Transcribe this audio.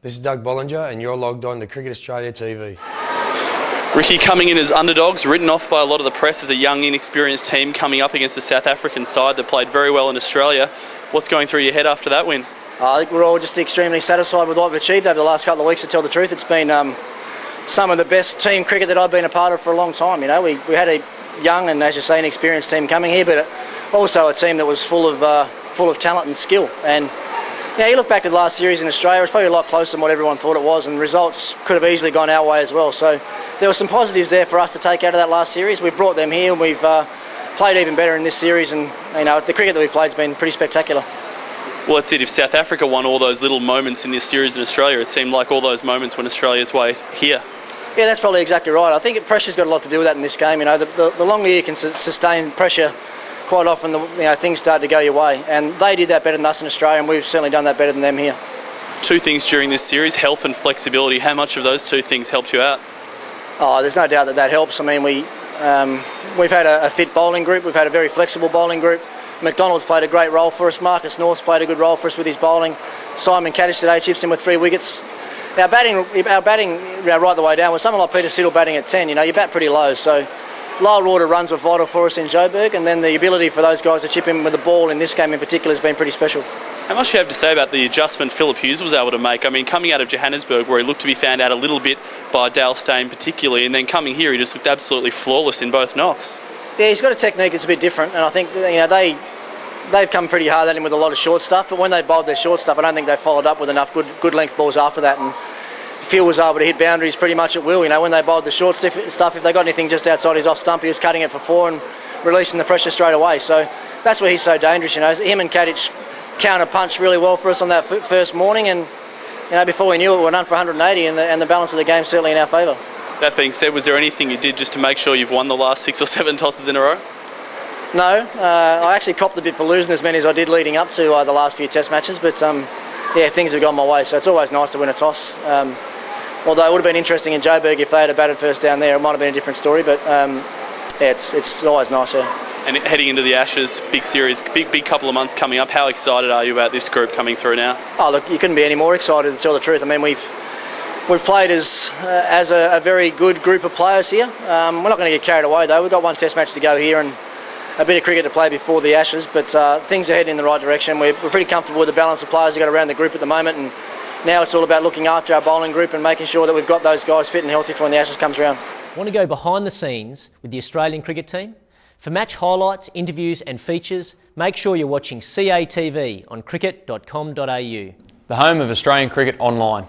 This is Doug Bollinger and you're logged on to Cricket Australia TV. Ricky, coming in as underdogs, written off by a lot of the press as a young, inexperienced team coming up against the South African side that played very well in Australia. What's going through your head after that win? I think we're all just extremely satisfied with what we've achieved over the last couple of weeks, to tell the truth. It's been some of the best team cricket that I've been a part of for a long time. You know, we had a young and, as you say, inexperienced team coming here, but also a team that was full of talent and skill. And yeah, you look back at the last series in Australia, it was probably a lot closer than what everyone thought it was, and the results could have easily gone our way as well. So there were some positives there for us to take out of that last series. We brought them here, and we've played even better in this series, and you know, the cricket that we've played has been pretty spectacular. Well, that's it. If South Africa won all those little moments in this series in Australia, it seemed like all those moments went Australia's way here. Yeah, that's probably exactly right. I think pressure's got a lot to do with that in this game. You know, the longer you can sustain pressure, quite often things start to go your way, and they did that better than us in Australia, and we've certainly done that better than them here. Two things during this series: health and flexibility. How much of those two things helped you out? Oh, there's no doubt that helps. I mean, we've had a fit bowling group. We've had a very flexible bowling group. McDonald's played a great role for us. Marcus North's played a good role for us with his bowling. Simon Kaddish today chips in with 3 wickets. Our batting right the way down. With someone like Peter Siddle batting at 10, you know, you bat pretty low. So lower order runs were vital for us in Joburg, and then the ability for those guys to chip in with the ball in this game in particular has been pretty special. How much do you have to say about the adjustment Philip Hughes was able to make? I mean, coming out of Johannesburg, where he looked to be found out a little bit by Dale Steyn particularly, and then coming here, he just looked absolutely flawless in both knocks. Yeah, he's got a technique that's a bit different, and I think they've come pretty hard at him with a lot of short stuff, but when they bowled their short stuff, I don't think they followed up with enough good length balls after that, and Phil was able to hit boundaries pretty much at will. You know, when they bowled the short stuff, if they got anything just outside his off stump, he was cutting it for 4 and releasing the pressure straight away. So that's where he's so dangerous. You know, him and Kaddish counter punched really well for us on that first morning, and you know, before we knew it, we were done for 180, and the balance of the game certainly in our favour. That being said, was there anything you did just to make sure you've won the last 6 or 7 tosses in a row? No, I actually copped a bit for losing as many as I did leading up to the last few Test matches, but yeah, things have gone my way, so it's always nice to win a toss. Although it would have been interesting in Joburg if they had batted first down there, it might have been a different story, but yeah, it's always nice, yeah. And heading into the Ashes, big series, big couple of months coming up, how excited are you about this group coming through now? Oh, look, you couldn't be any more excited, to tell the truth. I mean, we've played as a very good group of players here. We're not going to get carried away, though. We've got 1 Test match to go here and a bit of cricket to play before the Ashes, but things are heading in the right direction. We're pretty comfortable with the balance of players we've got around the group at the moment, and now it's all about looking after our bowling group and making sure that we've got those guys fit and healthy for when the Ashes comes around. Want to go behind the scenes with the Australian cricket team? For match highlights, interviews and features, make sure you're watching CATV on cricket.com.au. The home of Australian cricket online.